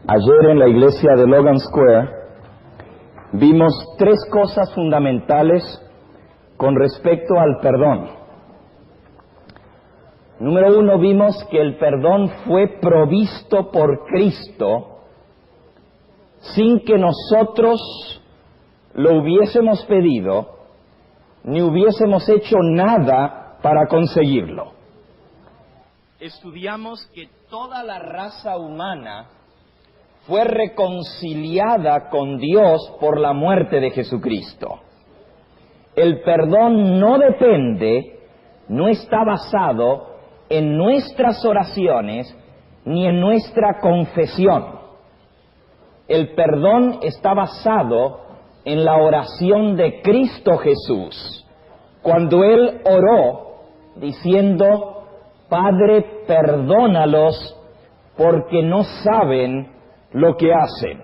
Ayer en la iglesia de Logan Square vimos tres cosas fundamentales con respecto al perdón. Número uno, vimos que el perdón fue provisto por Cristo sin que nosotros lo hubiésemos pedido ni hubiésemos hecho nada para conseguirlo. Estudiamos que toda la raza humana fue reconciliada con Dios por la muerte de Jesucristo. El perdón no depende, no está basado en nuestras oraciones ni en nuestra confesión. El perdón está basado en la oración de Cristo Jesús, cuando Él oró diciendo: Padre, perdónalos porque no saben lo que hacen.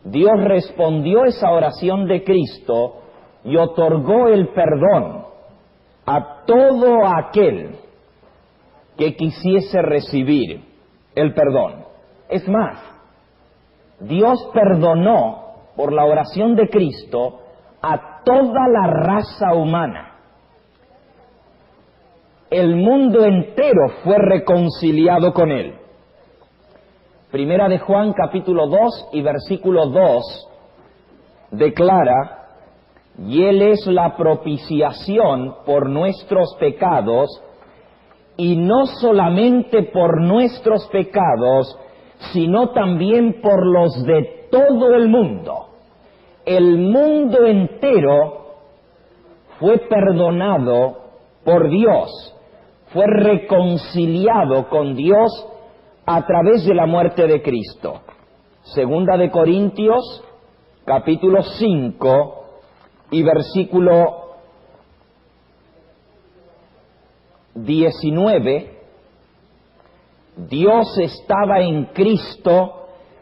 Dios respondió esa oración de Cristo y otorgó el perdón a todo aquel que quisiese recibir el perdón. Es más, Dios perdonó por la oración de Cristo a toda la raza humana. El mundo entero fue reconciliado con Él. Primera de Juan capítulo 2 y versículo 2 declara: y Él es la propiciación por nuestros pecados, y no solamente por nuestros pecados, sino también por los de todo el mundo. El mundo entero fue perdonado por Dios, fue reconciliado con Dios a través de la muerte de Cristo. Segunda de Corintios, capítulo 5 y versículo 19, Dios estaba en Cristo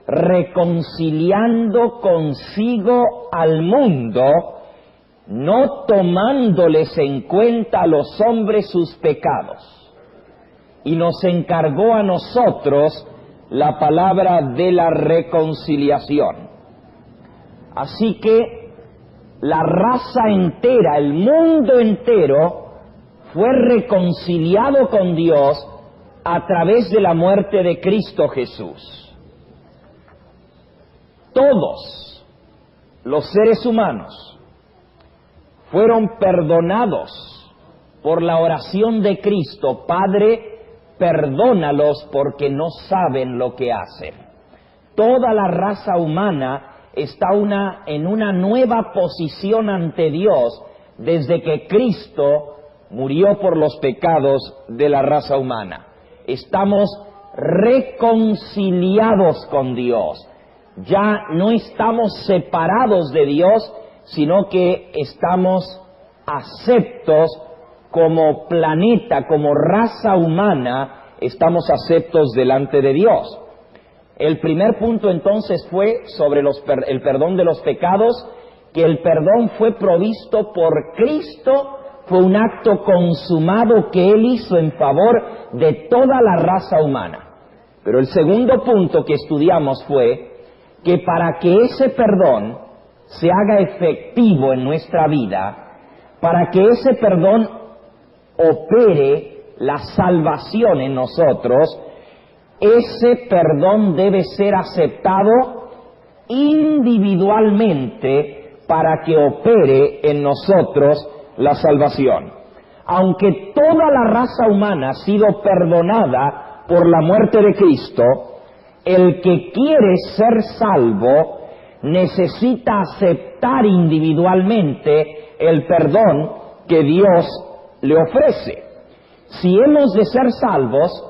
reconciliando consigo al mundo, no tomándoles en cuenta a los hombres sus pecados. Y nos encargó a nosotros la palabra de la reconciliación. Así que la raza entera, el mundo entero, fue reconciliado con Dios a través de la muerte de Cristo Jesús. Todos los seres humanos fueron perdonados por la oración de Cristo: Padre, perdónalos porque no saben lo que hacen. Toda la raza humana está en una nueva posición ante Dios desde que Cristo murió por los pecados de la raza humana. Estamos reconciliados con Dios. Ya no estamos separados de Dios, sino que estamos aceptos como planeta, como raza humana, estamos aceptos delante de Dios. El primer punto entonces fue sobre el perdón de los pecados, que el perdón fue provisto por Cristo, fue un acto consumado que Él hizo en favor de toda la raza humana. Pero el segundo punto que estudiamos fue que para que ese perdón se haga efectivo en nuestra vida, para que ese perdón opere la salvación en nosotros, ese perdón debe ser aceptado individualmente para que opere en nosotros la salvación. Aunque toda la raza humana ha sido perdonada por la muerte de Cristo, el que quiere ser salvo necesita aceptar individualmente el perdón que Dios le ofrece. Si hemos de ser salvos,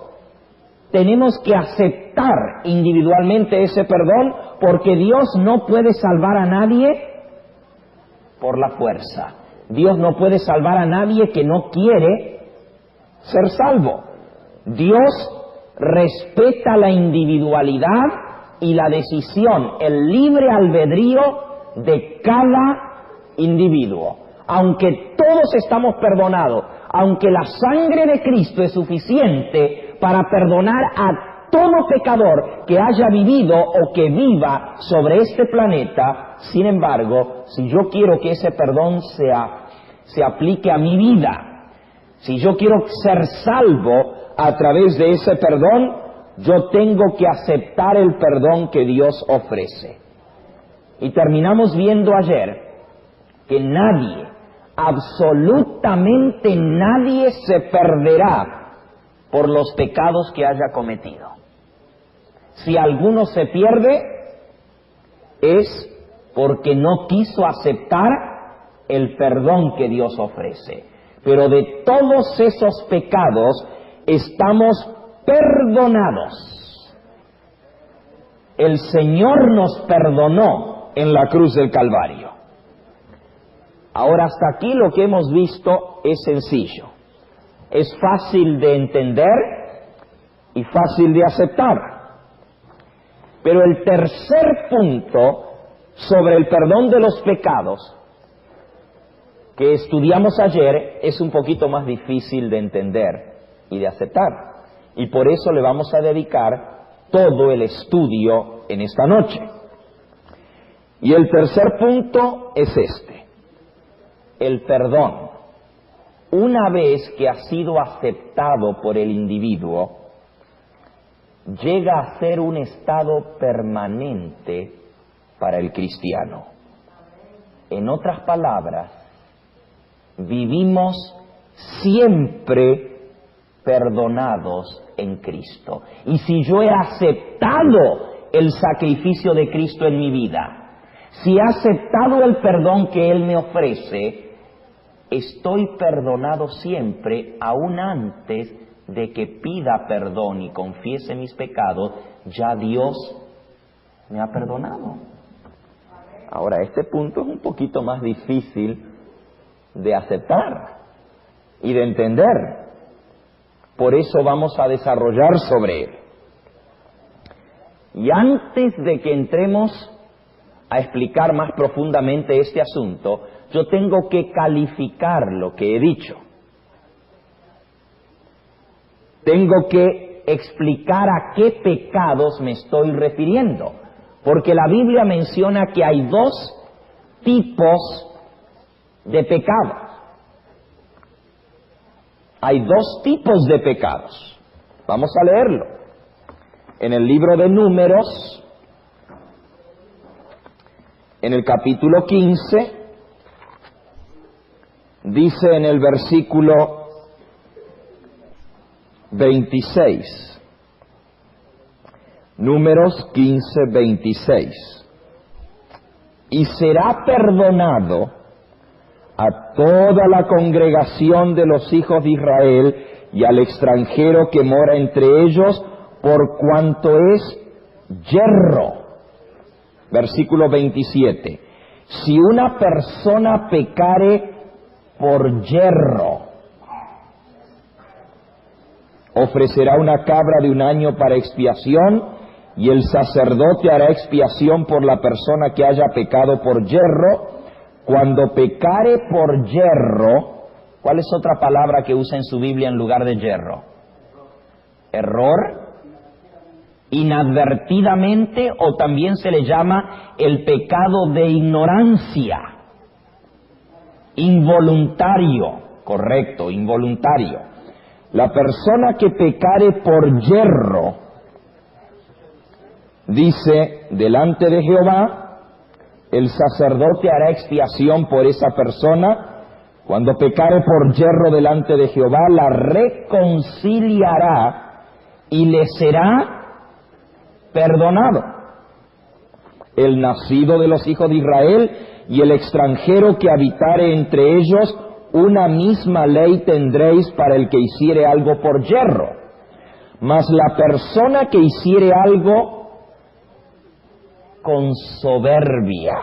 tenemos que aceptar individualmente ese perdón, porque Dios no puede salvar a nadie por la fuerza. Dios no puede salvar a nadie que no quiere ser salvo. Dios respeta la individualidad y la decisión, el libre albedrío de cada individuo. Aunque todos estamos perdonados, aunque la sangre de Cristo es suficiente para perdonar a todo pecador que haya vivido o que viva sobre este planeta. Sin embargo, si yo quiero que ese perdón se aplique a mi vida, si yo quiero ser salvo a través de ese perdón, yo tengo que aceptar el perdón que Dios ofrece. Y terminamos viendo ayer que nadie, absolutamente nadie se perderá por los pecados que haya cometido. Si alguno se pierde, es porque no quiso aceptar el perdón que Dios ofrece. Pero de todos esos pecados estamos perdonados. El Señor nos perdonó en la cruz del Calvario. Ahora, hasta aquí lo que hemos visto es sencillo. Es fácil de entender y fácil de aceptar. Pero el tercer punto sobre el perdón de los pecados que estudiamos ayer es un poquito más difícil de entender y de aceptar. Y por eso le vamos a dedicar todo el estudio en esta noche. Y el tercer punto es este: el perdón, una vez que ha sido aceptado por el individuo, llega a ser un estado permanente para el cristiano. En otras palabras, vivimos siempre perdonados en Cristo. Y si yo he aceptado el sacrificio de Cristo en mi vida, si he aceptado el perdón que Él me ofrece, estoy perdonado siempre, aún antes de que pida perdón y confiese mis pecados, ya Dios me ha perdonado. Ahora, este punto es un poquito más difícil de aceptar y de entender. Por eso vamos a desarrollar sobre él. Y antes de que entremos a explicar más profundamente este asunto, yo tengo que calificar lo que he dicho. Tengo que explicar a qué pecados me estoy refiriendo, porque la Biblia menciona que hay dos tipos de pecados. Hay dos tipos de pecados. Vamos a leerlo. En el libro de Números, en el capítulo 15, dice en el versículo 26. Números 15, 26. Y será perdonado a toda la congregación de los hijos de Israel y al extranjero que mora entre ellos, por cuanto es yerro. Versículo 27. Si una persona pecare por yerro, ofrecerá una cabra de un año para expiación, y el sacerdote hará expiación por la persona que haya pecado por yerro. Cuando pecare por yerro, ¿cuál es otra palabra que usa en su Biblia en lugar de yerro? Error, inadvertidamente, o también se le llama el pecado de ignorancia. Involuntario, correcto, involuntario. La persona que pecare por yerro, dice, delante de Jehová, el sacerdote hará expiación por esa persona. Cuando pecare por yerro delante de Jehová, la reconciliará y le será perdonado. El nacido de los hijos de Israel y el extranjero que habitare entre ellos, una misma ley tendréis para el que hiciere algo por yerro. Mas la persona que hiciere algo con soberbia,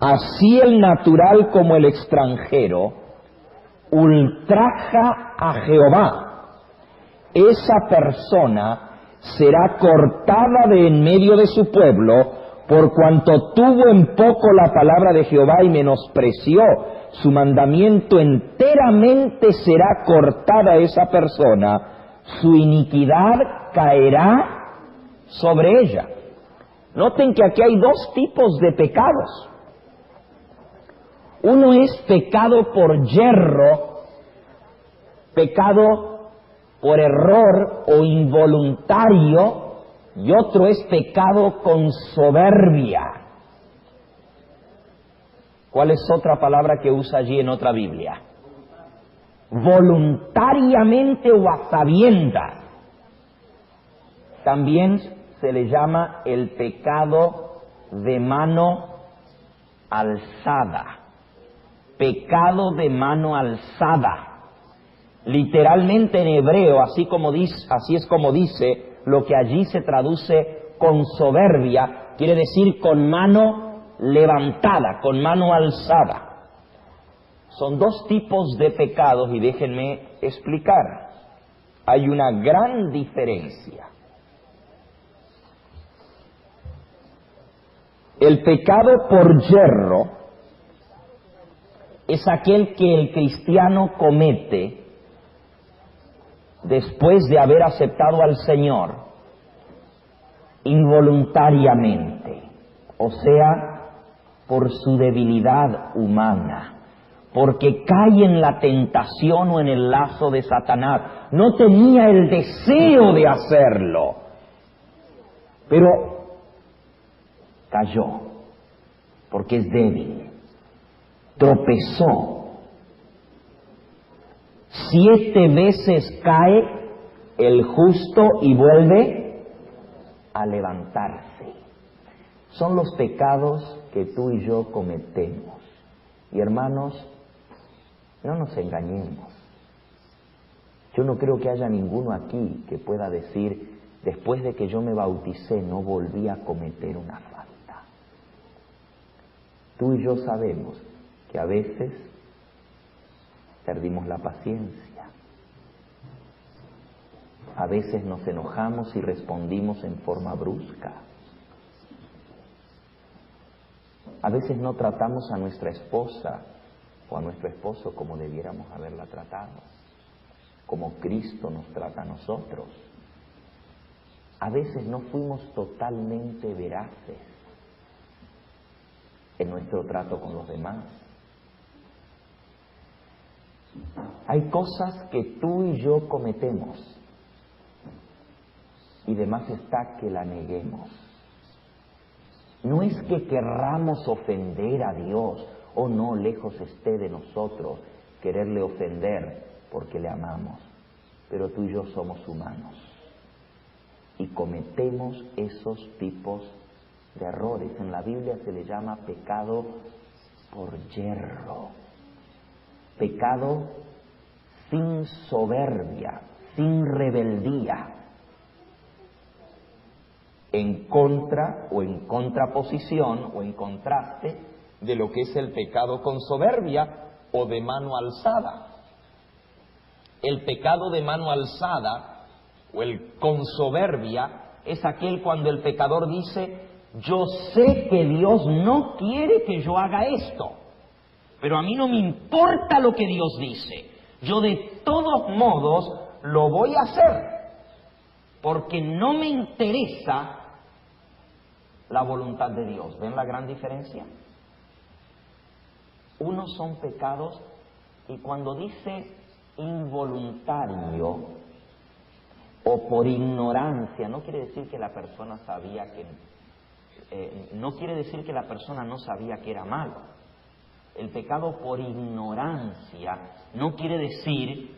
así el natural como el extranjero, ultraja a Jehová, esa persona será cortada de en medio de su pueblo, por cuanto tuvo en poco la palabra de Jehová y menospreció su mandamiento. Enteramente será cortada esa persona su iniquidad caerá sobre ella. Noten que aquí hay dos tipos de pecados. Uno es pecado por yerro, pecado por error o involuntario, y otro es pecado con soberbia. ¿Cuál es otra palabra que usa allí en otra Biblia? Voluntariamente o a sabiendas. También se le llama el pecado de mano alzada. Pecado de mano alzada. Literalmente en hebreo, así es como dice, lo que allí se traduce con soberbia, quiere decir con mano levantada, con mano alzada. Son dos tipos de pecados y déjenme explicar. Hay una gran diferencia. El pecado por yerro es aquel que el cristiano comete después de haber aceptado al Señor involuntariamente, o sea, por su debilidad humana, porque cae en la tentación o en el lazo de Satanás. No tenía el deseo de hacerlo, pero cayó, porque es débil. Tropezó. 7 veces cae el justo y vuelve a levantarse. Son los pecados que tú y yo cometemos. Y hermanos, no nos engañemos. Yo no creo que haya ninguno aquí que pueda decir, después de que yo me bauticé, no volví a cometer una falta. Tú y yo sabemos que a veces perdimos la paciencia. A veces nos enojamos y respondimos en forma brusca. A veces no tratamos a nuestra esposa o a nuestro esposo como debiéramos haberla tratado, como Cristo nos trata a nosotros. A veces no fuimos totalmente veraces en nuestro trato con los demás. Hay cosas que tú y yo cometemos y de más está que la neguemos. No es que querramos ofender a Dios, o no, lejos esté de nosotros quererle ofender porque le amamos, pero tú y yo somos humanos y cometemos esos tipos de errores. En la Biblia se le llama pecado por yerro. Pecado sin soberbia, sin rebeldía, en contra o en contraposición o en contraste de lo que es el pecado con soberbia o de mano alzada. El pecado de mano alzada o el con soberbia es aquel cuando el pecador dice, yo sé que Dios no quiere que yo haga esto, pero a mí no me importa lo que Dios dice. Yo de todos modos lo voy a hacer, porque no me interesa la voluntad de Dios. ¿Ven la gran diferencia? Unos son pecados, y cuando dice involuntario o por ignorancia, no quiere decir que la persona sabía que... no quiere decir que la persona no sabía que era malo. El pecado por ignorancia no quiere decir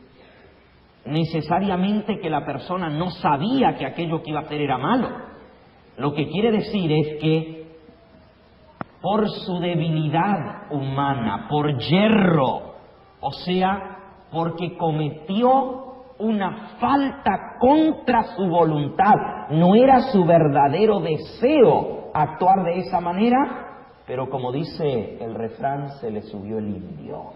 necesariamente que la persona no sabía que aquello que iba a hacer era malo. Lo que quiere decir es que por su debilidad humana, por yerro, o sea, porque cometió una falta contra su voluntad, no era su verdadero deseo actuar de esa manera, pero como dice el refrán, se le subió el indio.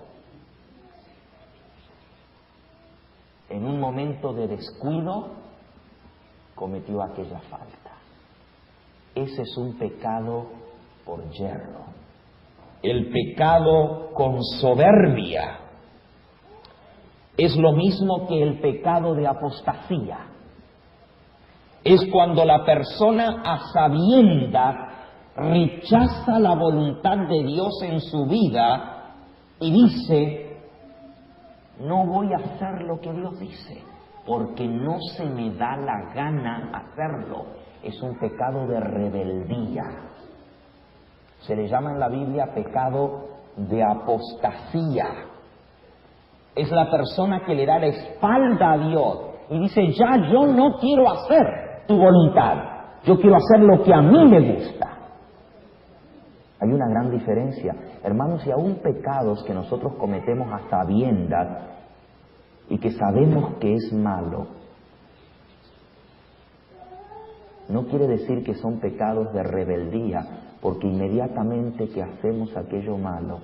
En un momento de descuido, cometió aquella falta. Ese es un pecado por yerro. El pecado con soberbia. es lo mismo que el pecado de apostasía. Es cuando la persona a sabiendas rechaza la voluntad de Dios en su vida y dice: no voy a hacer lo que Dios dice, porque no se me da la gana hacerlo. Es un pecado de rebeldía. Se le llama en la Biblia pecado de apostasía. Es la persona que le da la espalda a Dios y dice: ya yo no quiero hacer tu voluntad, yo quiero hacer lo que a mí me gusta. Hay una gran diferencia, hermanos, y aún pecados que nosotros cometemos a sabiendas y que sabemos que es malo, no quiere decir que son pecados de rebeldía, porque inmediatamente que hacemos aquello malo,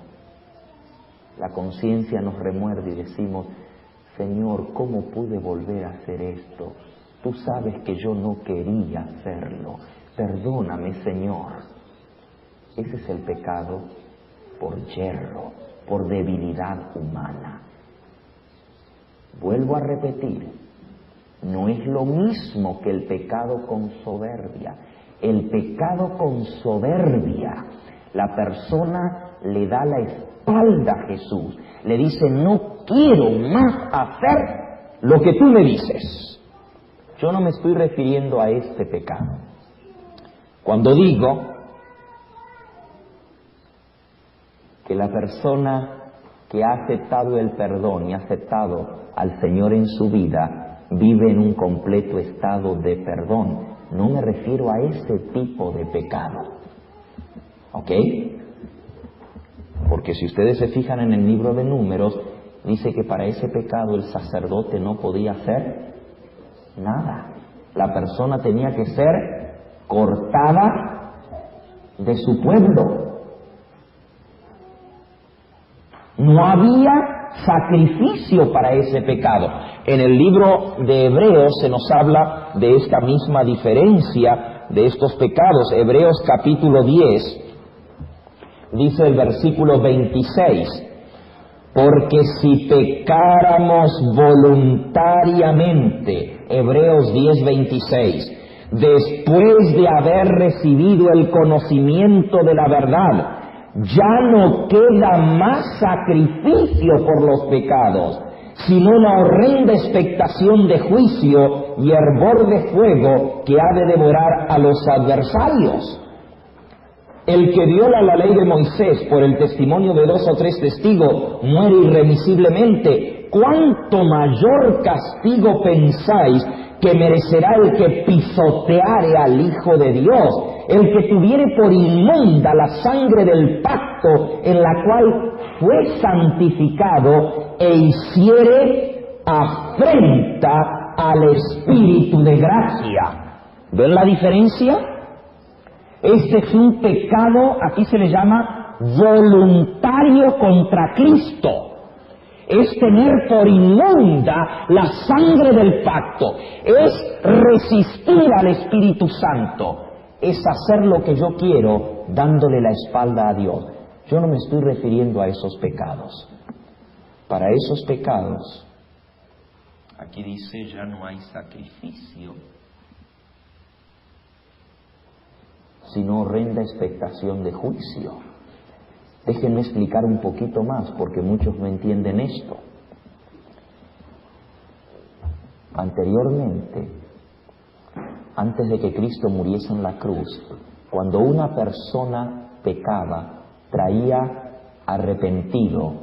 la conciencia nos remuerde y decimos: Señor, ¿cómo pude volver a hacer esto? Tú sabes que yo no quería hacerlo. Perdóname, Señor. Ese es el pecado por yerro, por debilidad humana. Vuelvo a repetir, no es lo mismo que el pecado con soberbia. El pecado con soberbia, la persona le da la espalda a Jesús, le dice: no quiero más hacer lo que tú me dices. Yo no me estoy refiriendo a este pecado. Cuando digo que la persona que ha aceptado el perdón y ha aceptado al Señor en su vida vive en un completo estado de perdón, no me refiero a ese tipo de pecado. ¿Ok? Porque si ustedes se fijan en el libro de Números, dice que para ese pecado el sacerdote no podía hacer nada. La persona tenía que ser cortada de su pueblo. No había sacrificio para ese pecado. En el libro de Hebreos se nos habla de esta misma diferencia de estos pecados. Hebreos capítulo 10, dice el versículo 26: porque si pecáramos voluntariamente, Hebreos 10, 26, después de haber recibido el conocimiento de la verdad, ya no queda más sacrificio por los pecados, sino una horrenda expectación de juicio y hervor de fuego que ha de devorar a los adversarios. El que viola la ley de Moisés por el testimonio de 2 o 3 testigos muere irremisiblemente. ¿Cuánto mayor castigo pensáis que merecerá el que pisoteare al Hijo de Dios, el que tuviere por inmunda la sangre del pacto en la cual fue santificado e hiciere afrenta al Espíritu de gracia? ¿Ven la diferencia? Este es un pecado, aquí se le llama voluntario contra Cristo. Es tener por inmunda la sangre del pacto, es resistir al Espíritu Santo, es hacer lo que yo quiero dándole la espalda a Dios. Yo no me estoy refiriendo a esos pecados. Para esos pecados, aquí dice: ya no hay sacrificio, sino horrenda expectación de juicio. Déjenme explicar un poquito más, porque muchos no entienden esto. Anteriormente, antes de que Cristo muriese en la cruz, cuando una persona pecaba, traía arrepentido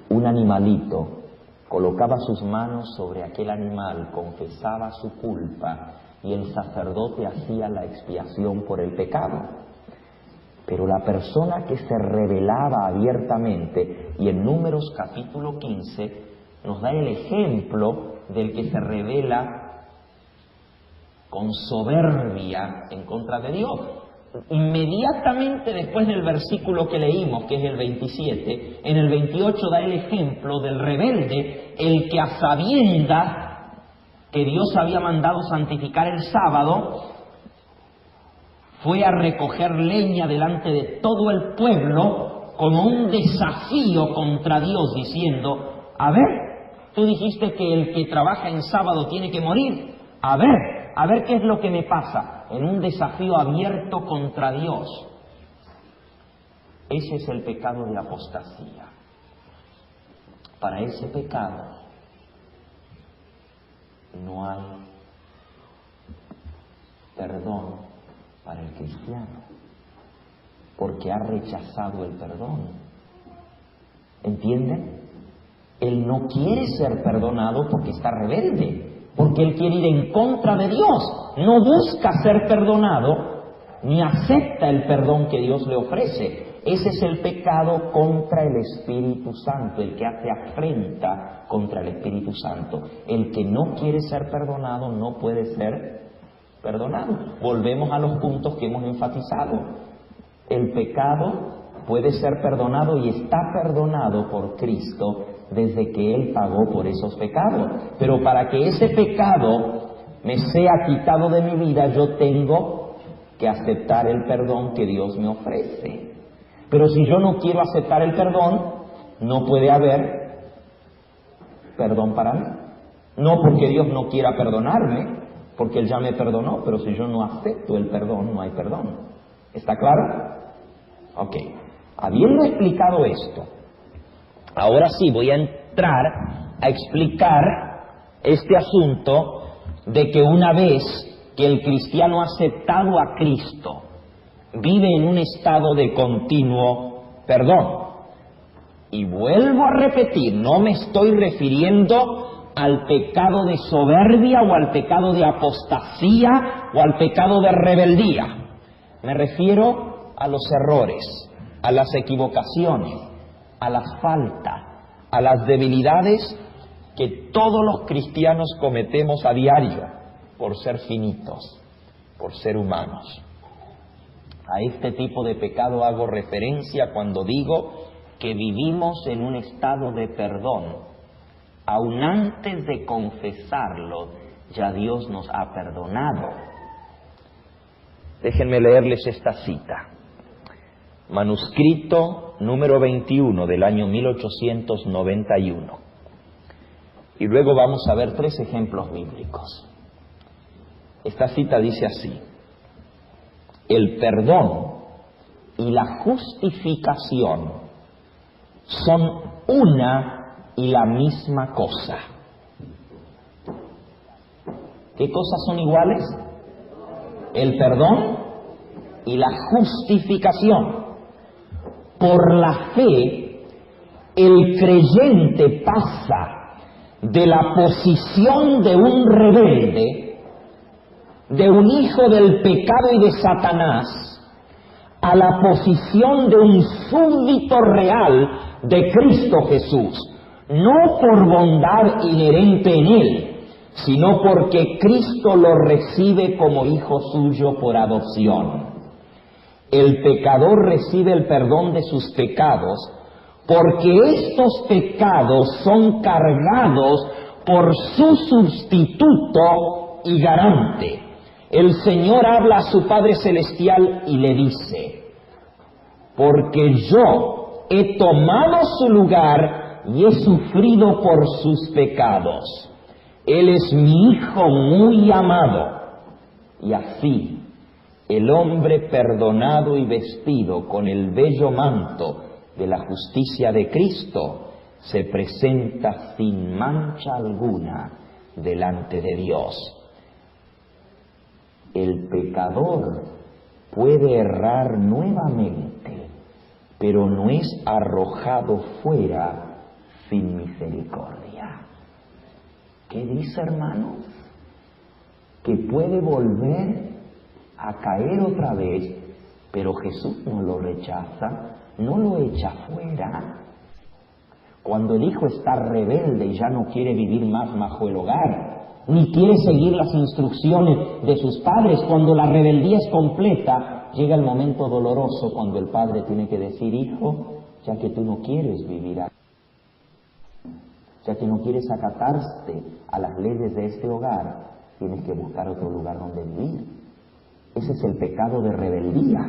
un animalito, colocaba sus manos sobre aquel animal, confesaba su culpa y el sacerdote hacía la expiación por el pecado. Pero la persona que se rebelaba abiertamente, y en Números capítulo 15 nos da el ejemplo del que se rebela con soberbia en contra de Dios. Inmediatamente después del versículo que leímos, que es el 27, en el 28 da el ejemplo del rebelde, el que a sabiendas que Dios había mandado santificar el sábado, fue a recoger leña delante de todo el pueblo como un desafío contra Dios, diciendo: a ver, Tú dijiste que el que trabaja en sábado tiene que morir. A ver qué es lo que me pasa en un desafío abierto contra Dios. Ese es el pecado de apostasía. Para ese pecado no hay perdón para el cristiano, porque ha rechazado el perdón. ¿Entienden? Él no quiere ser perdonado porque está rebelde, porque él quiere ir en contra de Dios. No busca ser perdonado, ni acepta el perdón que Dios le ofrece. Ese es el pecado contra el Espíritu Santo, el que hace afrenta contra el Espíritu Santo. El que no quiere ser perdonado no puede ser perdonado. Volvemos a los puntos que hemos enfatizado. El pecado puede ser perdonado y está perdonado por Cristo desde que Él pagó por esos pecados. Pero para que ese pecado me sea quitado de mi vida, yo tengo que aceptar el perdón que Dios me ofrece. Pero si yo no quiero aceptar el perdón, no puede haber perdón para mí. No porque Dios no quiera perdonarme, porque Él ya me perdonó, pero si yo no acepto el perdón, no hay perdón. ¿Está claro? Ok. Habiendo explicado esto, ahora sí voy a entrar a explicar este asunto de que una vez que el cristiano ha aceptado a Cristo, vive en un estado de continuo perdón. Y vuelvo a repetir, no me estoy refiriendo al pecado de soberbia o al pecado de apostasía o al pecado de rebeldía. Me refiero a los errores, a las equivocaciones, a las faltas, a las debilidades que todos los cristianos cometemos a diario por ser finitos, por ser humanos. A este tipo de pecado hago referencia cuando digo que vivimos en un estado de perdón. Aun antes de confesarlo, ya Dios nos ha perdonado. Déjenme leerles esta cita. Manuscrito número 21 del año 1891. Y luego vamos a ver 3 ejemplos bíblicos. Esta cita dice así: el perdón y la justificación son una y la misma cosa. ¿Qué cosas son iguales? El perdón y la justificación. Por la fe, el creyente pasa de la posición de un rebelde, de un hijo del pecado y de Satanás, a la posición de un súbdito real de Cristo Jesús, no por bondad inherente en él, sino porque Cristo lo recibe como hijo suyo por adopción. El pecador recibe el perdón de sus pecados porque estos pecados son cargados por su sustituto y garante. El Señor habla a su Padre Celestial y le dice: porque yo he tomado su lugar y he sufrido por sus pecados. Él es mi Hijo muy amado. Y así, el hombre perdonado y vestido con el bello manto de la justicia de Cristo se presenta sin mancha alguna delante de Dios. El pecador puede errar nuevamente, pero no es arrojado fuera sin misericordia. ¿Qué dice, hermano? Que puede volver a caer otra vez, pero Jesús no lo rechaza, no lo echa fuera. Cuando el hijo está rebelde y ya no quiere vivir más bajo el hogar, ni quiere seguir las instrucciones de sus padres, cuando la rebeldía es completa, llega el momento doloroso cuando el padre tiene que decir: hijo, ya que tú no quieres vivir aquí, ya que no quieres acatarte a las leyes de este hogar, tienes que buscar otro lugar donde vivir. Ese es el pecado de rebeldía.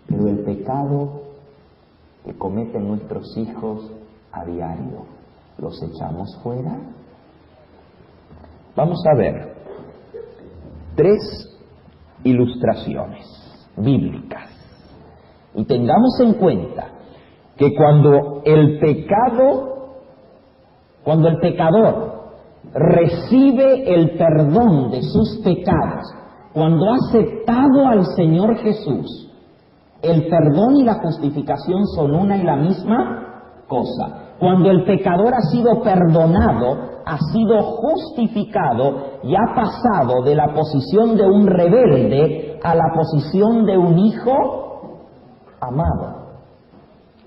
Pero el pecado que cometen nuestros hijos a diario, los echamos fuera. Vamos a ver 3 ilustraciones bíblicas. Y tengamos en cuenta que cuando el pecador recibe el perdón de sus pecados, cuando ha aceptado al Señor Jesús, el perdón y la justificación son una y la misma cosa. Cuando el pecador ha sido perdonado, ha sido justificado y ha pasado de la posición de un rebelde a la posición de un hijo amado.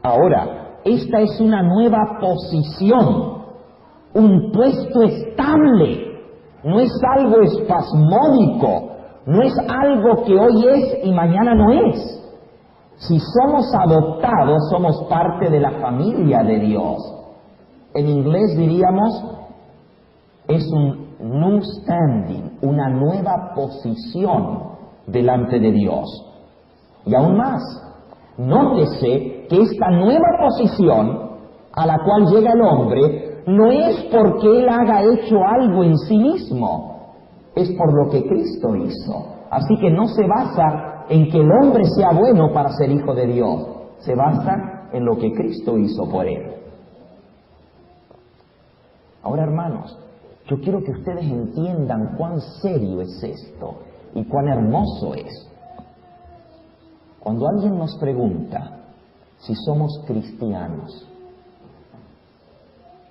Ahora, esta es una nueva posición, un puesto estable, no es algo espasmódico, no es algo que hoy es y mañana no es. Si somos adoptados, somos parte de la familia de Dios. En inglés diríamos, es un new standing, una nueva posición delante de Dios. Y aún más, nótese que esta nueva posición a la cual llega el hombre no es porque él haya hecho algo en sí mismo, es por lo que Cristo hizo. Así que no se basa en que el hombre sea bueno para ser hijo de Dios, se basa en lo que Cristo hizo por él. Ahora, hermanos, yo quiero que ustedes entiendan cuán serio es esto y cuán hermoso es. Cuando alguien nos pregunta si somos cristianos,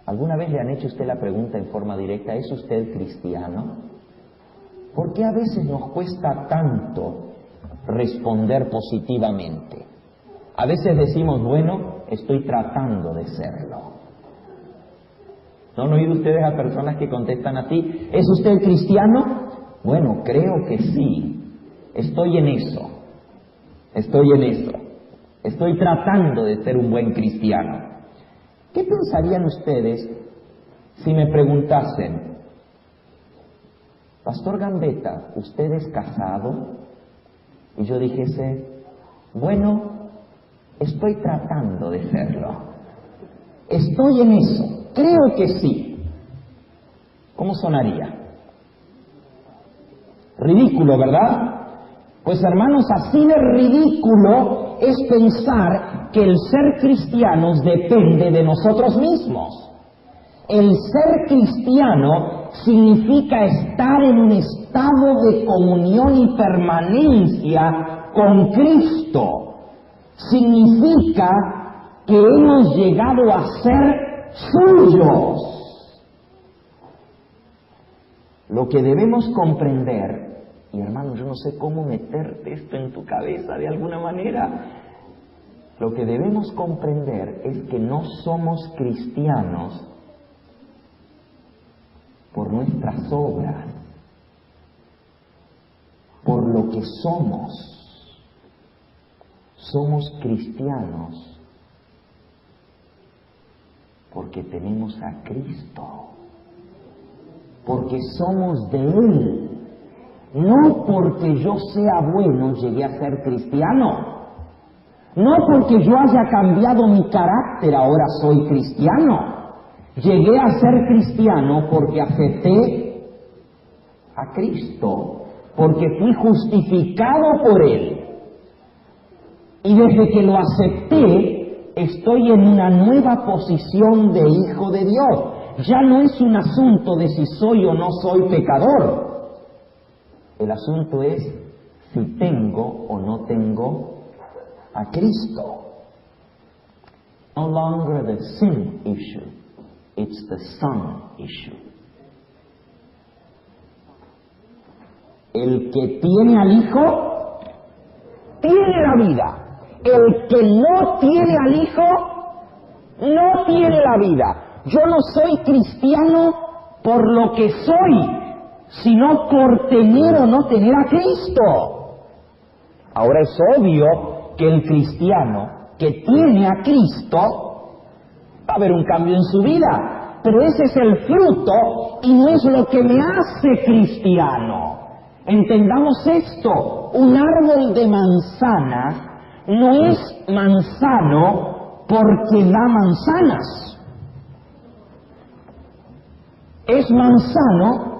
¿alguna vez le han hecho a usted la pregunta en forma directa, ¿es usted cristiano? ¿Por qué a veces nos cuesta tanto responder positivamente? A veces decimos, bueno, estoy tratando de serlo. ¿No han oído ustedes a personas que contestan así? ¿Es usted cristiano? Bueno, creo que sí. Estoy en eso. Estoy tratando de ser un buen cristiano. ¿Qué pensarían ustedes si me preguntasen, Pastor Gambetta, ¿usted es casado? Y yo dijese, bueno, estoy tratando de serlo. Estoy en eso. Creo que sí. ¿Cómo sonaría? Ridículo, ¿verdad? Pues hermanos, así de ridículo es pensar que el ser cristianos depende de nosotros mismos. El ser cristiano significa estar en un estado de comunión y permanencia con Cristo. Significa que hemos llegado a ser suyos. Lo que debemos comprender, y hermano, yo no sé cómo meterte esto en tu cabeza de alguna manera, lo que debemos comprender es que no somos cristianos por nuestras obras, por lo que somos. Somos cristianos porque tenemos a Cristo, porque somos de Él, no porque yo sea bueno llegué a ser cristiano, no porque yo haya cambiado mi carácter ahora soy cristiano. Llegué a ser cristiano porque acepté a Cristo, porque fui justificado por Él. Y desde que lo acepté, estoy en una nueva posición de hijo de Dios. Ya no es un asunto de si soy o no soy pecador. El asunto es si tengo o no tengo a Cristo. No longer the sin issue. It's the son issue. El que tiene al Hijo, tiene la vida. El que no tiene al Hijo, no tiene la vida. Yo no soy cristiano por lo que soy, sino por tener o no tener a Cristo. Ahora es obvio que el cristiano que tiene a Cristo, va a haber un cambio en su vida, pero ese es el fruto y no es lo que me hace cristiano. Entendamos esto, un árbol de manzanas no es manzano porque da manzanas. es manzano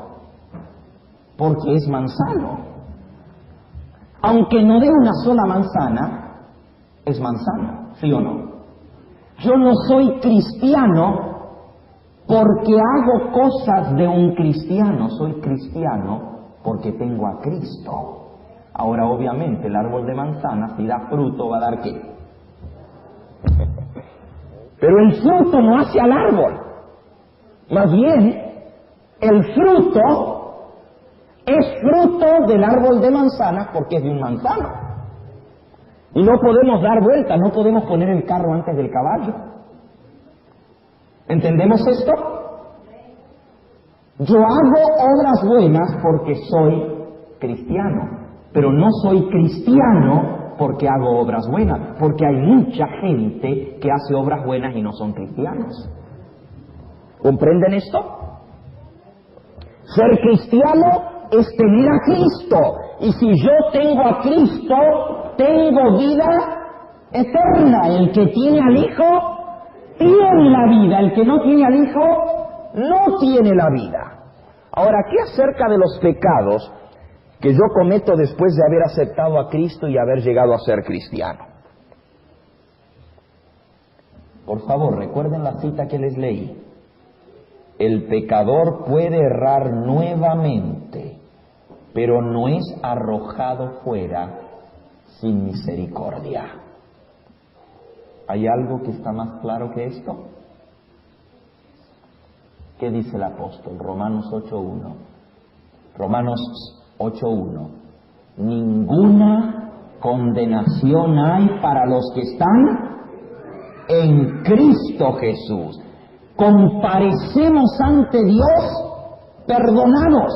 porque es manzano. Aunque no dé una sola manzana, es manzano, ¿sí o no? Yo no soy cristiano porque hago cosas de un cristiano, soy cristiano porque tengo a Cristo. Ahora, obviamente, el árbol de manzana, si da fruto, va a dar ¿qué? Pero el fruto no hace al árbol. Más bien, el fruto es fruto del árbol de manzana porque es de un manzano. Y no podemos dar vuelta, no podemos poner el carro antes del caballo. ¿Entendemos esto? Yo hago obras buenas porque soy cristiano, pero no soy cristiano porque hago obras buenas, porque hay mucha gente que hace obras buenas y no son cristianos. ¿Comprenden esto? Ser cristiano es tener a Cristo, y si yo tengo a Cristo, tengo vida eterna. El que tiene al Hijo tiene la vida, el que no tiene al Hijo no tiene la vida. Ahora, ¿qué acerca de los pecados que yo cometo después de haber aceptado a Cristo y haber llegado a ser cristiano? Por favor, recuerden la cita que les leí. El pecador puede errar nuevamente, pero no es arrojado fuera sin misericordia. ¿Hay algo que está más claro que esto? ¿Qué dice el apóstol? Romanos 8.1. Romanos 8.1. Ninguna condenación hay para los que están en Cristo Jesús. Comparecemos ante Dios perdonados,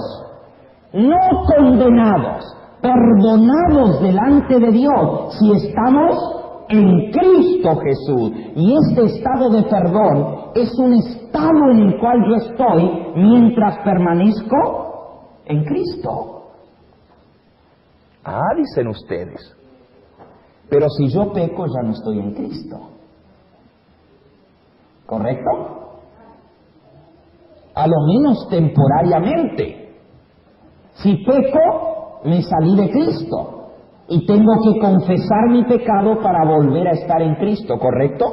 no condenados, perdonados delante de Dios si estamos en Cristo Jesús. Y este estado de perdón es un estado en el cual yo estoy mientras permanezco en Cristo. Ah, dicen ustedes. Pero si yo peco, ya no estoy en Cristo. ¿Correcto? A lo menos temporariamente. Si peco, me salí de Cristo y tengo que confesar mi pecado para volver a estar en Cristo, ¿correcto?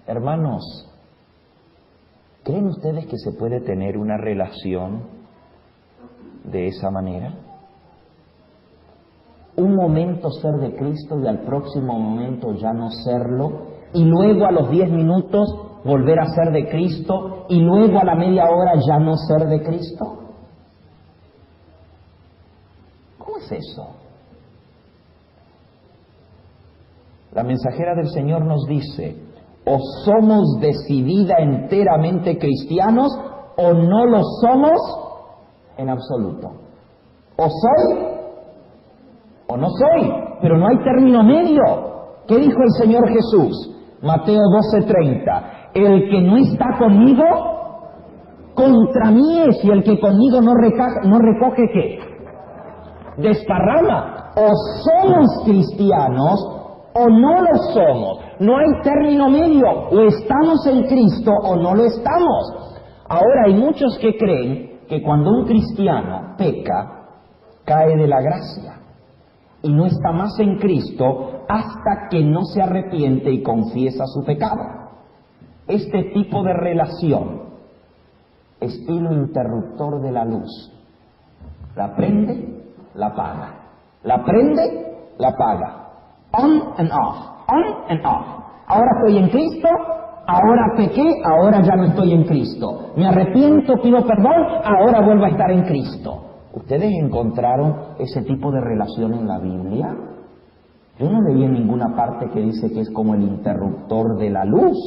Hermanos, ¿creen ustedes que se puede tener una relación de esa manera? Un momento ser de Cristo y al próximo momento ya no serlo, y luego a los 10 minutos volver a ser de Cristo, y luego a la media hora ya no ser de Cristo. ¿Cómo es eso? La mensajera del Señor nos dice, o somos decidida enteramente cristianos, o no lo somos en absoluto. O soy o no soy, pero no hay término medio. ¿Qué dijo el Señor Jesús? Mateo 12:30. El que no está conmigo, contra mí es, y el que conmigo no recoge ¿qué? Desparrama. O somos cristianos o no lo somos. No hay término medio. O estamos en Cristo o no lo estamos. Ahora hay muchos que creen que cuando un cristiano peca, cae de la gracia y no está más en Cristo hasta que no se arrepiente y confiesa su pecado. Este tipo de relación, estilo interruptor de la luz, la prende, la apaga, la prende, la apaga, on and off, on and off. Ahora estoy en Cristo, ahora pequé, ahora ya no estoy en Cristo. Me arrepiento, pido perdón, ahora vuelvo a estar en Cristo. ¿Ustedes encontraron ese tipo de relación en la Biblia? Yo no leí en ninguna parte que dice que es como el interruptor de la luz.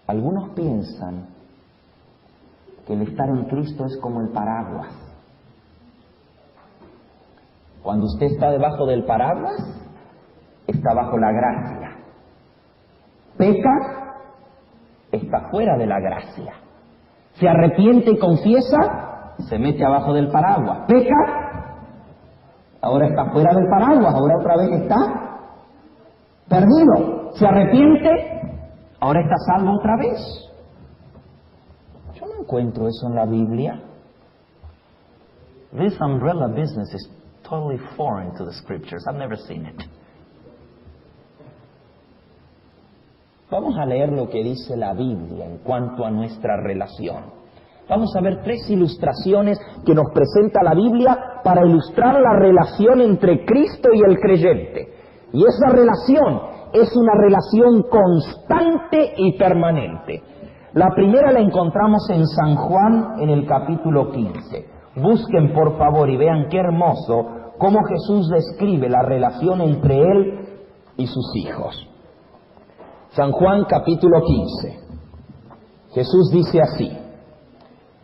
Algunos piensan que el estar en Cristo es como el paraguas. Cuando usted está debajo del paraguas, está bajo la gracia. Peca, está fuera de la gracia. Se arrepiente y confiesa, se mete abajo del paraguas. Peca, ahora está fuera del paraguas, ahora otra vez está perdido. Se arrepiente, ahora está salvo otra vez. Yo no encuentro eso en la Biblia. This umbrella business is totally foreign to the scriptures. I've never seen it. Vamos a leer lo que dice la Biblia en cuanto a nuestra relación. Vamos a ver 3 ilustraciones que nos presenta la Biblia para ilustrar la relación entre Cristo y el creyente. Y esa relación es una relación constante y permanente. La primera la encontramos en San Juan en el capítulo 15. Busquen por favor y vean qué hermoso cómo Jesús describe la relación entre Él y sus hijos. San Juan capítulo 15. Jesús dice así: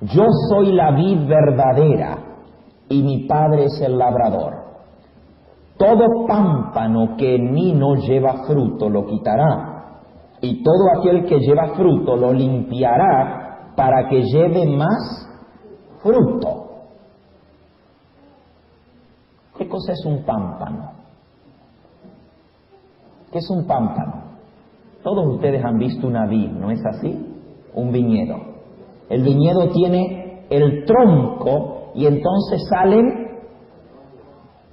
yo soy la vid verdadera y mi Padre es el labrador. Todo pámpano que en mí no lleva fruto lo quitará, y todo aquel que lleva fruto lo limpiará para que lleve más fruto. ¿Qué cosa es un pámpano? ¿Qué es un pámpano? Todos ustedes han visto una vid, ¿no es así? Un viñedo. El viñedo tiene el tronco y entonces salen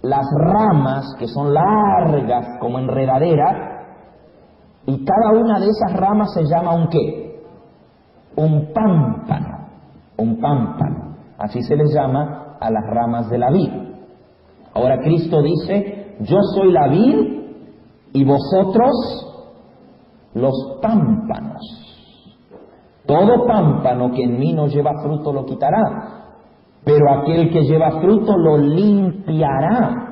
las ramas que son largas como enredaderas y cada una de esas ramas se llama un ¿qué? Un pámpano. Un pámpano. Así se les llama a las ramas de la vid. Ahora Cristo dice: yo soy la vid y vosotros los pámpanos. Todo pámpano que en mí no lleva fruto lo quitará, pero aquel que lleva fruto lo limpiará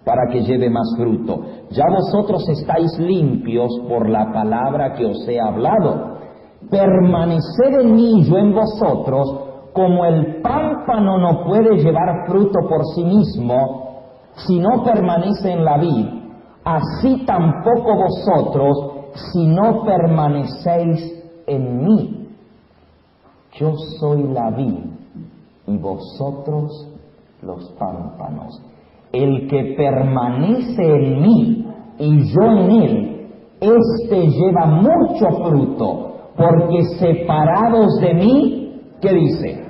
para que lleve más fruto. Ya vosotros estáis limpios por la palabra que os he hablado. Permaneced en mí y yo en vosotros, como el pámpano no puede llevar fruto por sí mismo si no permanece en la vid, así tampoco vosotros si no permanecéis en mí. Yo soy la vid y vosotros los pámpanos. El que permanece en mí y yo en él, éste lleva mucho fruto, porque separados de mí, ¿qué dice?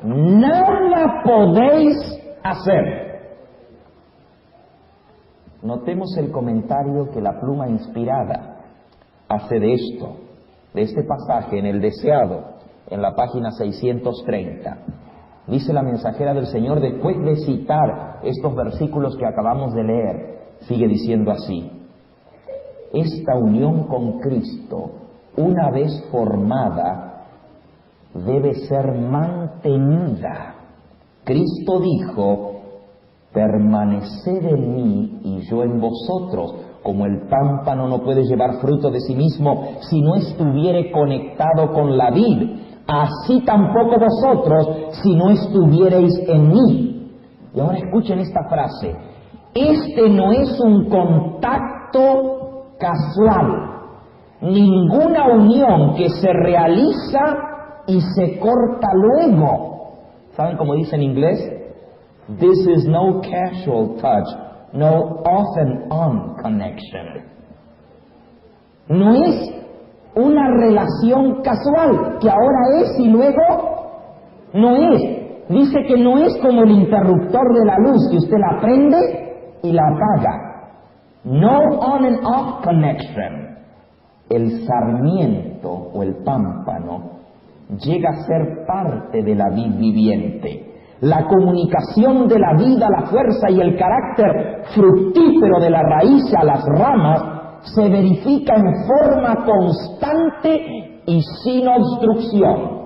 Nada podéis hacer. Notemos el comentario que la pluma inspirada hace de esto, de este pasaje en el deseado, en la página 630. Dice la mensajera del Señor, después de citar estos versículos que acabamos de leer, sigue diciendo así: esta unión con Cristo, una vez formada, debe ser mantenida. Cristo dijo: permaneced en mí y yo en vosotros, como el pámpano no puede llevar fruto de sí mismo si no estuviere conectado con la vid, así tampoco vosotros si no estuviereis en mí. Y ahora escuchen esta frase: este no es un contacto casual, ninguna unión que se realiza y se corta luego. ¿Saben cómo dice en inglés? This is no casual touch, no off and on connection. No es una relación casual, que ahora es y luego no es. Dice que no es como el interruptor de la luz, que usted la prende y la apaga. No on and off connection. El sarmiento o el pámpano llega a ser parte de la vid viviente. La comunicación de la vida, la fuerza y el carácter fructífero de la raíz a las ramas se verifica en forma constante y sin obstrucción.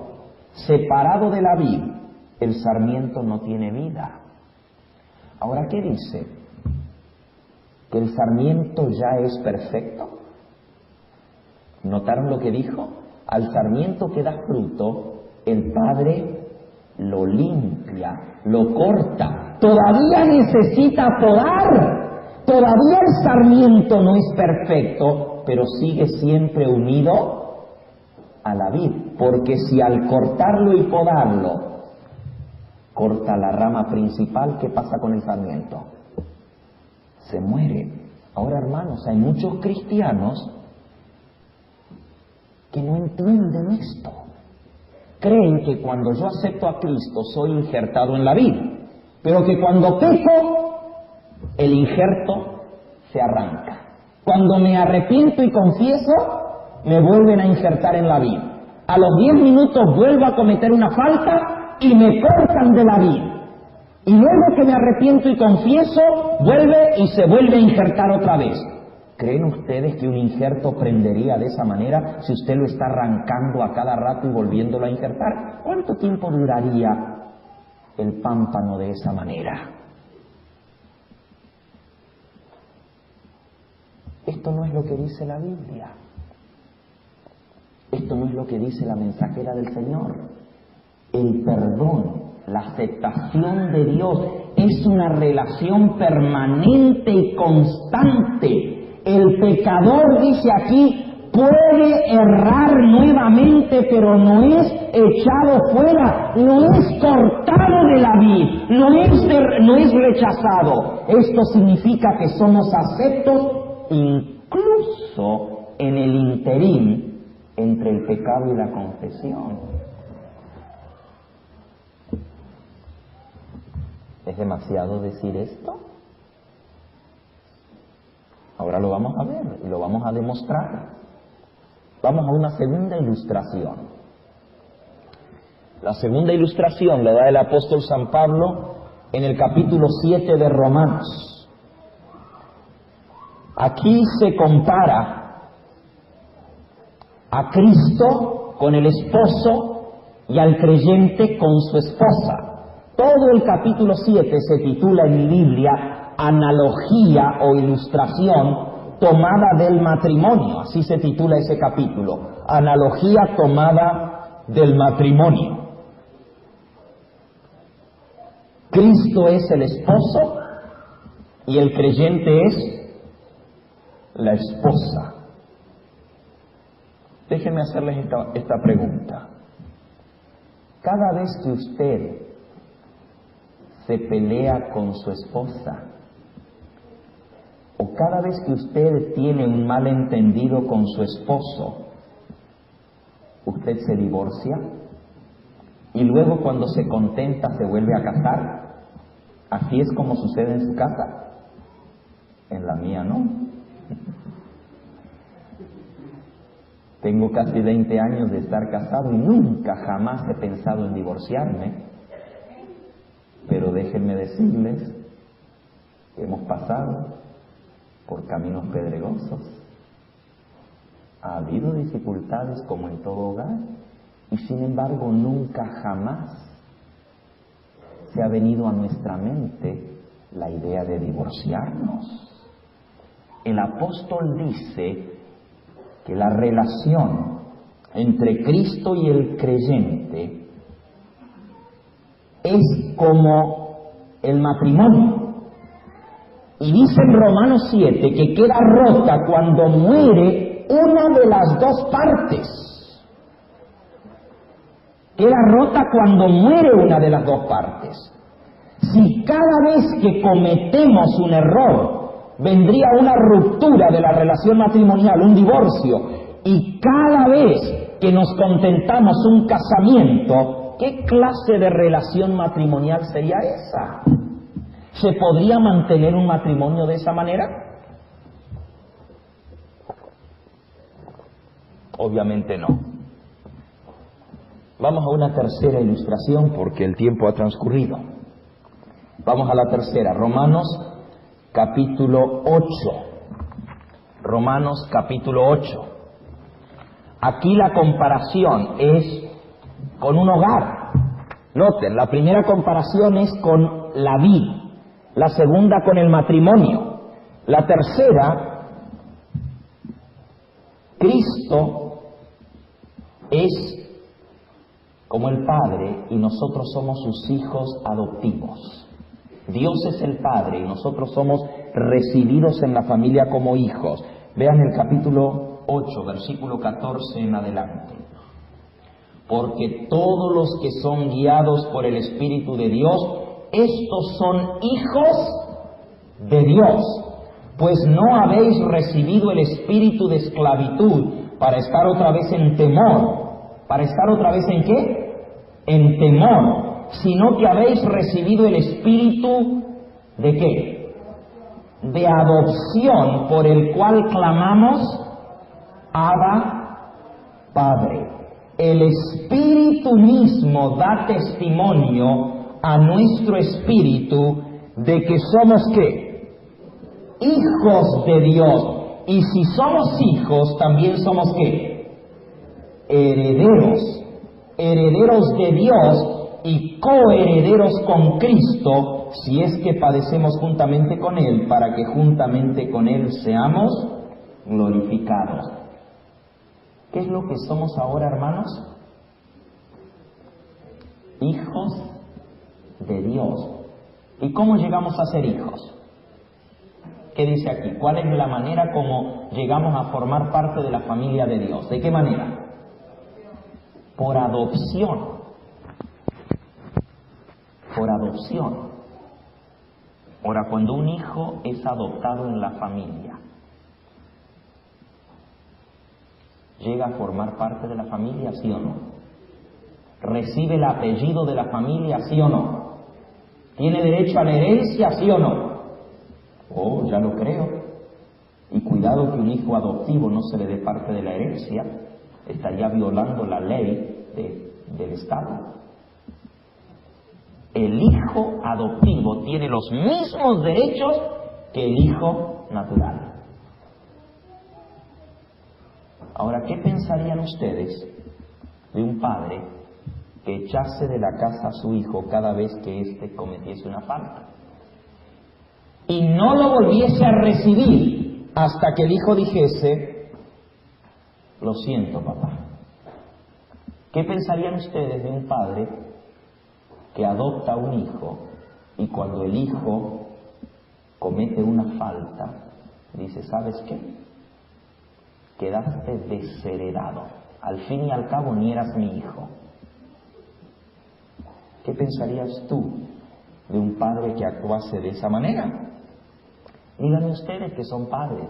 Separado de la vid, el sarmiento no tiene vida. Ahora, ¿qué dice? ¿Que el sarmiento ya es perfecto? ¿Notaron lo que dijo? Al sarmiento que da fruto, el Padre lo limpia, lo corta. Todavía necesita podar. Todavía el sarmiento no es perfecto, pero sigue siempre unido a la vid. Porque si al cortarlo y podarlo, corta la rama principal, ¿qué pasa con el sarmiento? Se muere. Ahora, hermanos, hay muchos cristianos que no entienden esto. Creen que cuando yo acepto a Cristo soy injertado en la vida, pero que cuando peco, el injerto se arranca. Cuando me arrepiento y confieso, me vuelven a injertar en la vida. A los 10 minutos vuelvo a cometer una falta y me cortan de la vida. Y luego que me arrepiento y confieso, vuelve y se vuelve a injertar otra vez. ¿Creen ustedes que un injerto prendería de esa manera si usted lo está arrancando a cada rato y volviéndolo a injertar? ¿Cuánto tiempo duraría el pámpano de esa manera? Esto no es lo que dice la Biblia. Esto no es lo que dice la mensajera del Señor. El perdón, la aceptación de Dios es una relación permanente y constante. El pecador, dice aquí, puede errar nuevamente, pero no es echado fuera, no es cortado de la vid, no es rechazado. Esto significa que somos aceptos incluso en el interín entre el pecado y la confesión. ¿Es demasiado decir esto? Ahora lo vamos a ver y lo vamos a demostrar. Vamos a una segunda ilustración. La segunda ilustración la da el apóstol San Pablo en el capítulo 7 de Romanos. Aquí se compara a Cristo con el esposo y al creyente con su esposa. Todo el capítulo 7 se titula en mi Biblia Analogía o Ilustración tomada del matrimonio. Así se titula ese capítulo. Analogía tomada del matrimonio. Cristo es el esposo y el creyente es la esposa. Déjenme hacerles esta pregunta. Cada vez que usted se pelea con su esposa, o cada vez que usted tiene un malentendido con su esposo, usted se divorcia y luego cuando se contenta se vuelve a casar. ¿Así es como sucede en su casa? En la mía no. Tengo casi 20 años de estar casado y nunca jamás he pensado en divorciarme. Pero déjenme decirles que hemos pasado por caminos pedregosos. Ha habido dificultades como en todo hogar y sin embargo nunca jamás se ha venido a nuestra mente la idea de divorciarnos. El apóstol dice que la relación entre Cristo y el creyente es como el matrimonio. Y dice en Romanos 7 que queda rota cuando muere una de las dos partes. Queda rota cuando muere una de las dos partes. Si cada vez que cometemos un error vendría una ruptura de la relación matrimonial, un divorcio, y cada vez que nos contentamos un casamiento, ¿qué clase de relación matrimonial sería esa? ¿Se podría mantener un matrimonio de esa manera? Obviamente no. Vamos a una tercera ilustración porque el tiempo ha transcurrido. Vamos a la tercera, Romanos capítulo 8. Romanos capítulo 8. Aquí la comparación es con un hogar. Noten, la primera comparación es con la vid, la segunda con el matrimonio, la tercera, Cristo es como el Padre y nosotros somos sus hijos adoptivos. Dios es el Padre y nosotros somos recibidos en la familia como hijos. Vean el capítulo 8, versículo 14 en adelante. Porque todos los que son guiados por el Espíritu de Dios, estos son hijos de Dios. Pues no habéis recibido el espíritu de esclavitud para estar otra vez en temor. ¿Para estar otra vez en qué? En temor. Sino que habéis recibido el espíritu ¿de qué? De adopción, por el cual clamamos, Abba, Padre. El Espíritu mismo da testimonio a nuestro espíritu de que somos ¿qué? Hijos de Dios. Y si somos hijos, también somos ¿qué? Herederos. Herederos de Dios y coherederos con Cristo, si es que padecemos juntamente con Él, para que juntamente con Él seamos glorificados. ¿Qué es lo que somos ahora, hermanos? Hijos de Dios. ¿Y cómo llegamos a ser hijos? ¿Qué dice aquí? ¿Cuál es la manera como llegamos a formar parte de la familia de Dios? ¿De qué manera? Por adopción. Por adopción. Ahora, cuando un hijo es adoptado en la familia, ¿llega a formar parte de la familia, sí o no? ¿Recibe el apellido de la familia, sí o no? ¿Tiene derecho a la herencia, sí o no? Oh, ya lo creo. Y cuidado que un hijo adoptivo no se le dé parte de la herencia, estaría violando la ley del Estado. El hijo adoptivo tiene los mismos derechos que el hijo natural. Ahora, ¿qué pensarían ustedes de un padre que echase de la casa a su hijo cada vez que éste cometiese una falta y no lo volviese a recibir hasta que el hijo dijese: lo siento, papá? ¿Qué pensarían ustedes de un padre que adopta a un hijo y cuando el hijo comete una falta dice: ¿sabes qué? Quedaste desheredado. Al fin y al cabo ni eras mi hijo. ¿Qué pensarías tú de un padre que actuase de esa manera? Díganme ustedes que son padres.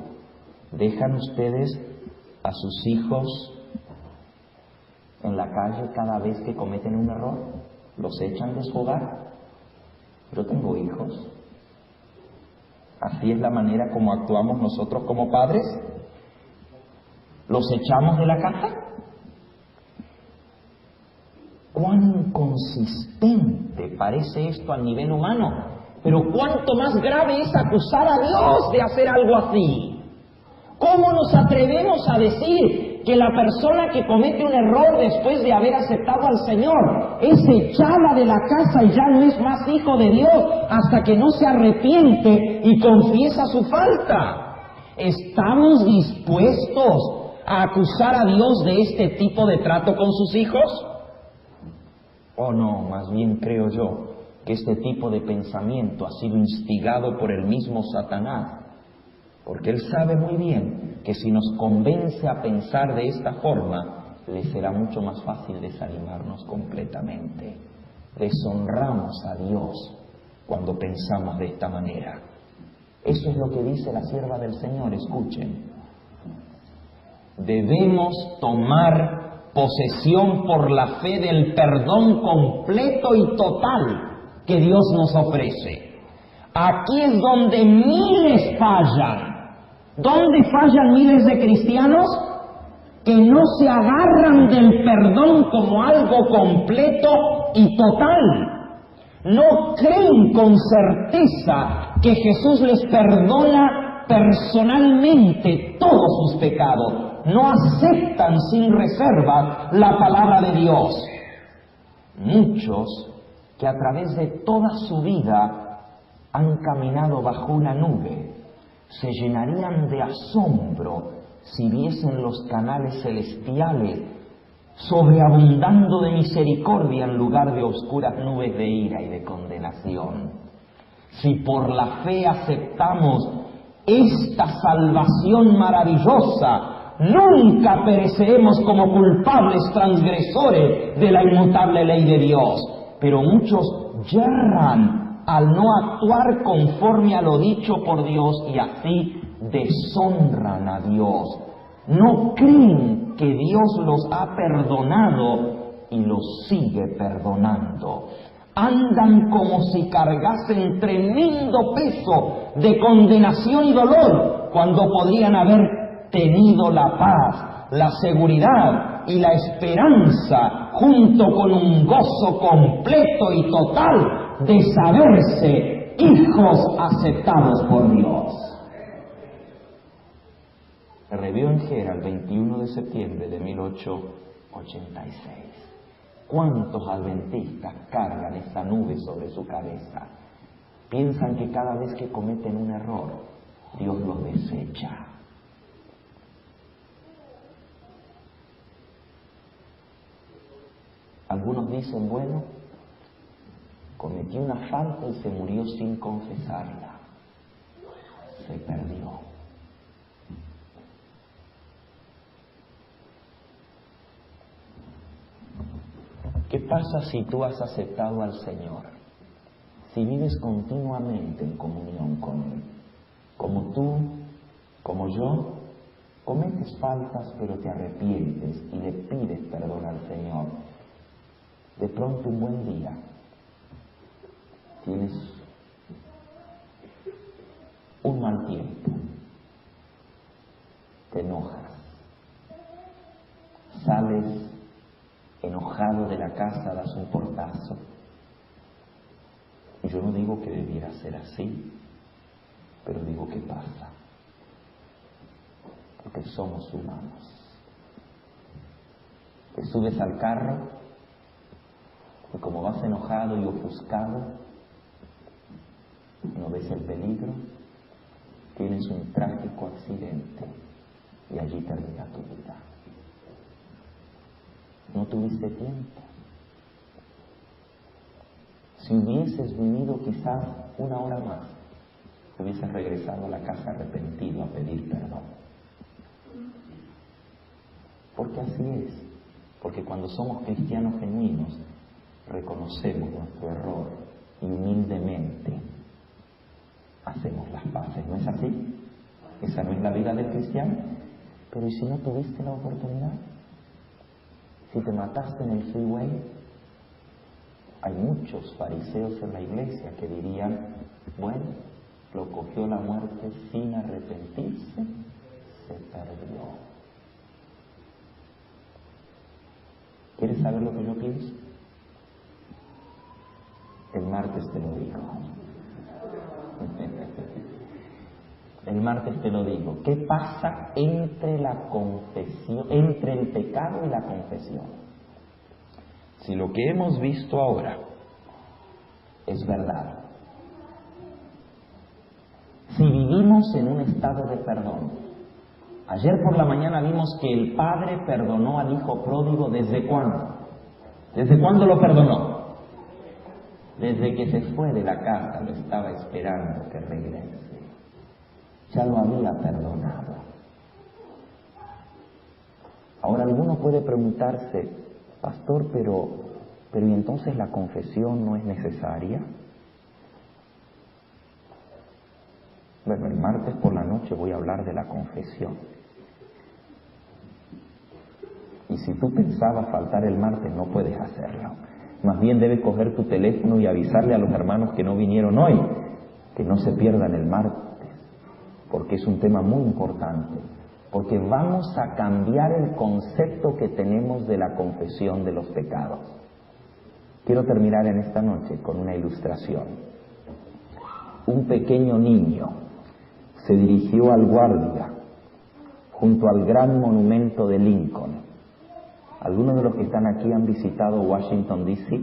¿Dejan ustedes a sus hijos en la calle cada vez que cometen un error? ¿Los echan de su hogar? Yo tengo hijos. ¿Así es la manera como actuamos nosotros como padres? ¿Los echamos de la casa? ¿Cuán inconsistente parece esto a nivel humano? Pero cuánto más grave es acusar a Dios de hacer algo así. ¿Cómo nos atrevemos a decir que la persona que comete un error después de haber aceptado al Señor es echada de la casa y ya no es más hijo de Dios hasta que no se arrepiente y confiesa su falta? ¿Estamos dispuestos a acusar a Dios de este tipo de trato con sus hijos? ¿O no? Más bien creo yo que este tipo de pensamiento ha sido instigado por el mismo Satanás, porque él sabe muy bien que si nos convence a pensar de esta forma, le será mucho más fácil desanimarnos completamente. Deshonramos a Dios cuando pensamos de esta manera. Eso es lo que dice la sierva del Señor. Escuchen: debemos tomar posesión por la fe del perdón completo y total que Dios nos ofrece. Aquí es donde miles fallan. ¿Dónde fallan miles de cristianos? Que no se agarran del perdón como algo completo y total. No creen con certeza que Jesús les perdona personalmente todos sus pecados. No aceptan sin reserva la palabra de Dios. Muchos que a través de toda su vida han caminado bajo una nube se llenarían de asombro si viesen los canales celestiales sobreabundando de misericordia en lugar de oscuras nubes de ira y de condenación. Si por la fe aceptamos esta salvación maravillosa, nunca pereceremos como culpables transgresores de la inmutable ley de Dios. Pero muchos yerran al no actuar conforme a lo dicho por Dios y así deshonran a Dios. No creen que Dios los ha perdonado y los sigue perdonando. Andan como si cargasen tremendo peso de condenación y dolor cuando podrían haber tenido la paz, la seguridad y la esperanza junto con un gozo completo y total de saberse hijos aceptados por Dios. Se revió en Gera el 21 de septiembre de 1886. ¿Cuántos adventistas cargan esa nube sobre su cabeza? Piensan que cada vez que cometen un error, Dios los desecha. Algunos dicen, bueno, cometió una falta y se murió sin confesarla. Se perdió. ¿Qué pasa si tú has aceptado al Señor? Si vives continuamente en comunión con Él, como tú, como yo, cometes faltas pero te arrepientes y le pides perdón al Señor. De pronto un buen día tienes un mal tiempo, te enojas, sales enojado de la casa, das un portazo. Y yo no digo que debiera ser así, pero digo que pasa, porque somos humanos. Te subes al carro y como vas enojado y ofuscado, no ves el peligro, tienes un trágico accidente y allí termina tu vida. No tuviste tiempo. Si hubieses vivido quizás una hora más, hubieses regresado a la casa arrepentido a pedir perdón. Porque así es. Porque cuando somos cristianos genuinos, reconocemos nuestro error y humildemente hacemos las paces. ¿No es así? Esa no es la vida del cristiano. Pero ¿y si no tuviste la oportunidad? Si te mataste en el freeway, hay muchos fariseos en la iglesia que dirían, bueno, lo cogió la muerte sin arrepentirse, se perdió. ¿Quieres saber lo que yo pienso? El martes te lo digo. El martes te lo digo. ¿Qué pasa entre la confesión, entre el pecado y la confesión? Si lo que hemos visto ahora es verdad, si vivimos en un estado de perdón, ayer por la mañana vimos que el padre perdonó al hijo pródigo. ¿Desde cuándo? ¿Desde cuándo lo perdonó? Desde que se fue de la casa, lo estaba esperando que regrese. Ya lo había perdonado. Ahora alguno puede preguntarse, pastor, pero ¿y entonces la confesión no es necesaria? Bueno, el martes por la noche voy a hablar de la confesión. Y si tú pensabas faltar el martes, no puedes hacerlo. Más bien debes coger tu teléfono y avisarle a los hermanos que no vinieron hoy, que no se pierdan el martes, porque es un tema muy importante, porque vamos a cambiar el concepto que tenemos de la confesión de los pecados. Quiero terminar en esta noche con una ilustración. Un pequeño niño se dirigió al guardia junto al gran monumento de Lincoln. ¿Algunos de los que están aquí han visitado Washington, D.C.?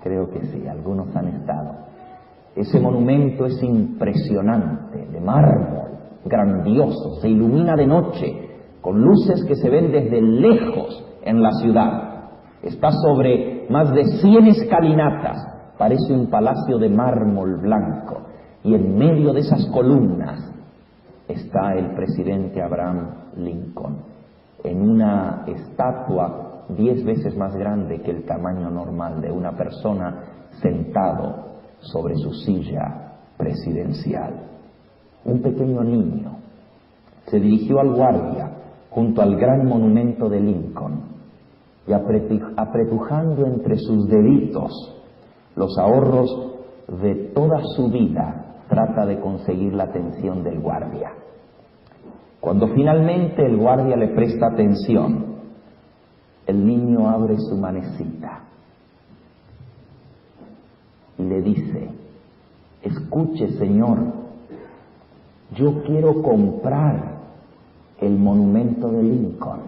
Creo que sí, algunos han estado. Ese monumento es impresionante, de mármol, grandioso, se ilumina de noche, con luces que se ven desde lejos en la ciudad. Está sobre más de 100 escalinatas, parece un palacio de mármol blanco, y en medio de esas columnas está el presidente Abraham Lincoln, en una estatua 10 veces más grande que el tamaño normal de una persona, sentado sobre su silla presidencial. Un pequeño niño se dirigió al guardia junto al gran monumento de Lincoln y apretujando entre sus deditos los ahorros de toda su vida, trata de conseguir la atención del guardia. Cuando finalmente el guardia le presta atención, el niño abre su manecita y le dice: escuche, señor, yo quiero comprar el monumento de Lincoln.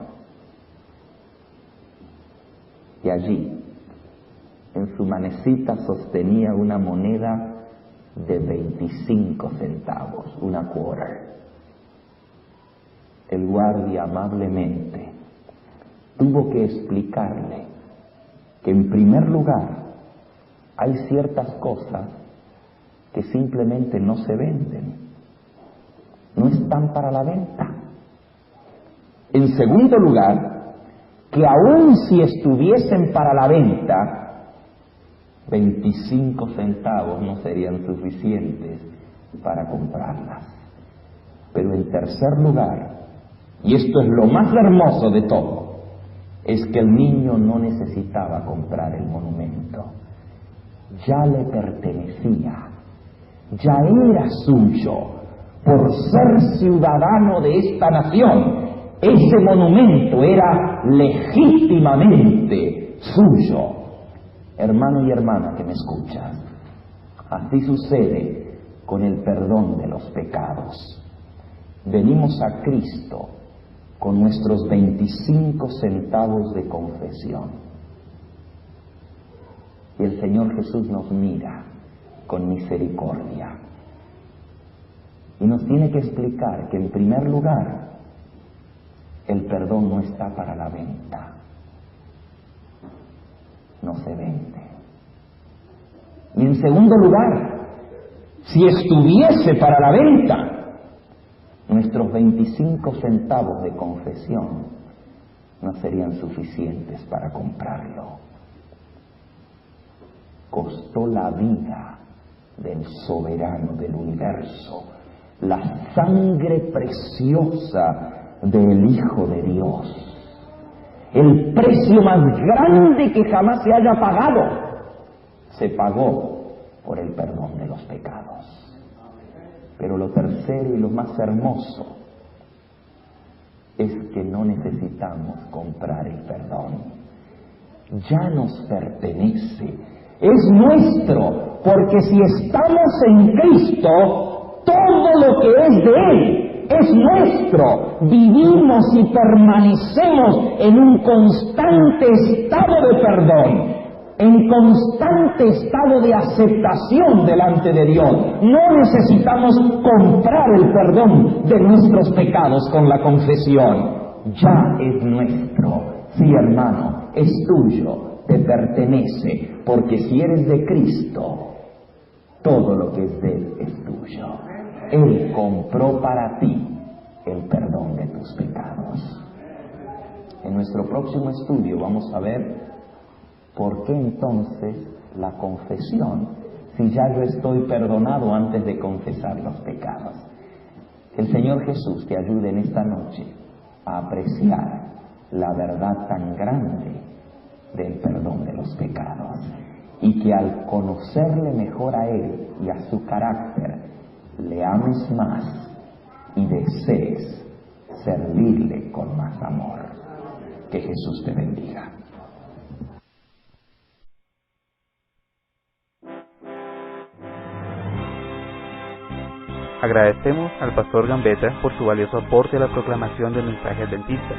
Y allí, en su manecita, sostenía una moneda de 25 centavos, una quarter. El guardia amablemente tuvo que explicarle que, en primer lugar, hay ciertas cosas que simplemente no se venden, no están para la venta. En segundo lugar, que aun si estuviesen para la venta, 25 centavos no serían suficientes para comprarlas. Pero en tercer lugar, y esto es lo más hermoso de todo, es que el niño no necesitaba comprar el monumento. Ya le pertenecía, ya era suyo. Por ser ciudadano de esta nación, ese monumento era legítimamente suyo. Hermano y hermana que me escuchas, así sucede con el perdón de los pecados. Venimos a Cristo con nuestros 25 centavos de confesión. Y el Señor Jesús nos mira con misericordia. Y nos tiene que explicar que, en primer lugar, el perdón no está para la venta. No se vende. Y en segundo lugar, si estuviese para la venta, nuestros 25 centavos de confesión no serían suficientes para comprarlo. Costó la vida del soberano del universo, la sangre preciosa del Hijo de Dios, el precio más grande que jamás se haya pagado, se pagó por el perdón de los pecados. Pero lo tercero y lo más hermoso es que no necesitamos comprar el perdón. Ya nos pertenece, es nuestro, porque si estamos en Cristo, todo lo que es de Él es nuestro. Vivimos y permanecemos en un constante estado de perdón, en constante estado de aceptación delante de Dios. No necesitamos comprar el perdón de nuestros pecados con la confesión. Ya es nuestro. Sí, hermano, es tuyo, te pertenece, porque si eres de Cristo, todo lo que es de Él es tuyo. Él compró para ti el perdón de tus pecados. En nuestro próximo estudio vamos a ver por qué entonces la confesión, si ya yo estoy perdonado antes de confesar los pecados. Que el Señor Jesús te ayude en esta noche a apreciar la verdad tan grande del perdón de los pecados, y que al conocerle mejor a Él y a su carácter, le ames más y desees servirle con más amor. Que Jesús te bendiga. Agradecemos al pastor Gambetta por su valioso aporte a la proclamación del mensaje adventista.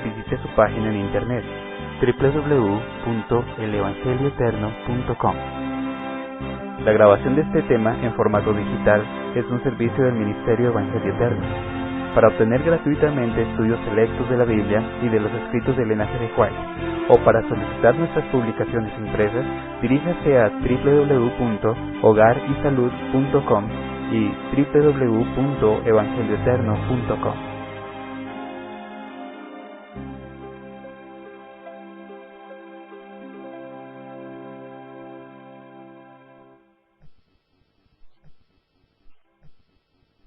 Visite su página en internet www.elevangelioeterno.com. La grabación de este tema en formato digital es un servicio del Ministerio Evangelio Eterno. Para obtener gratuitamente estudios selectos de la Biblia y de los escritos de Elena G. de White, o para solicitar nuestras publicaciones impresas, diríjase a www.hogarysalud.com y www.evangelioeterno.com.